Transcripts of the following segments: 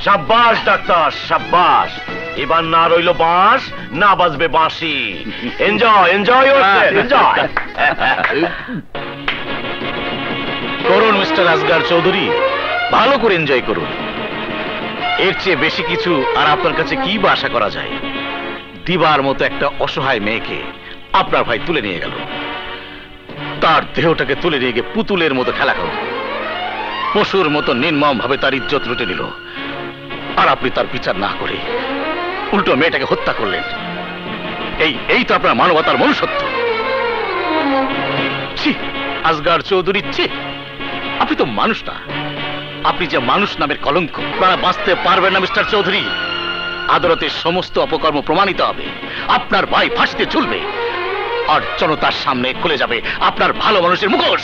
সাব্বাস ডাক্তার সাব্বাস, এবার না রইল বাঁশ, না বাজবে বাঁশি। এনজয় এনজয় এনজয় করুন মিস্টার আসগার চৌধুরী, ভালো করে এনজয় করুন। এর চেয়ে বেশি কিছু আর আপনার কাছে কি বা আশা করা যায়? দিবার মতো একটা অসহায় মেয়েকে আপনার ভাই তুলে নিয়ে গেল, তার দেহটাকে তুলে নিয়ে গিয়ে পুতুলের মতো খেলা করল, পশুর মতো নির্মম ভাবে তার ইজ্জত লুটে নিল, আর আপনি তার বিচার না করে উল্টো মেয়েটাকে হত্যা করলেন। এই তো আপনার মানবতার মনুষ্যত্ব। ছি আসগার চৌধুরী, ছি, আপনি তো মানুষ না, আপনি যে মানুষ নামের কলঙ্ক। আপনারা বাঁচতে পারবেন না মিস্টার চৌধুরী। আদালতে সমস্ত অপকর্ম প্রমাণিত হবে, আপনার ভাই ফাঁসিতে ঝুলবে, আর জনতার সামনে খুলে যাবে আপনার ভালো মানুষের মুখোশ।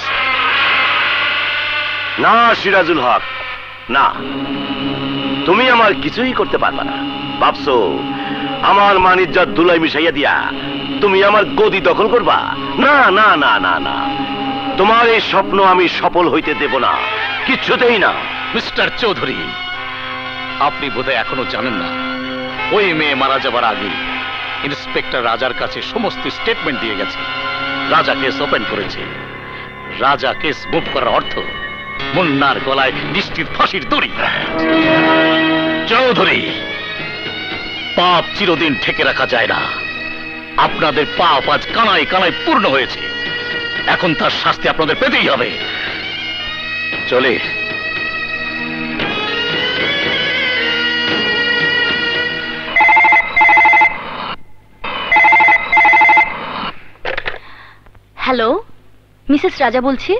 না সিরাজুল হক, না, তুমি আমার কিছুই করতে পারবা না। ভাবছো আমার মানিজ্জত ধুলাই মিশাইয়া দিয়া তুমি আমার গদি দখল করবা? না না না না না, তোমার এই স্বপ্ন আমি সফল হইতে দেব না, কিছুতেই না। মিস্টার চৌধুরী, আপনি বোধহয় এখনো জানেন না, ওই মেয়ে মারা যাবার আগে ইন্সপেক্টর রাজার কাছে সমস্ত স্টেটমেন্ট দিয়ে গেছে। রাজা কেস ওপেন করেছে। রাজা কেস মুভ করার অর্থ মুন্নার গলায় নিশ্চিত ফাঁসির দড়ি। চৌধুরী, পাপ চিরদিন ঠেকে রাখা যায় না। আপনাদের পাপ আজ কানায় কানায় পূর্ণ হয়েছে, এখন তার শাস্তি আপনাদের পেতেই হবে। চলে হ্যালো, মিসেস রাজা বলছি।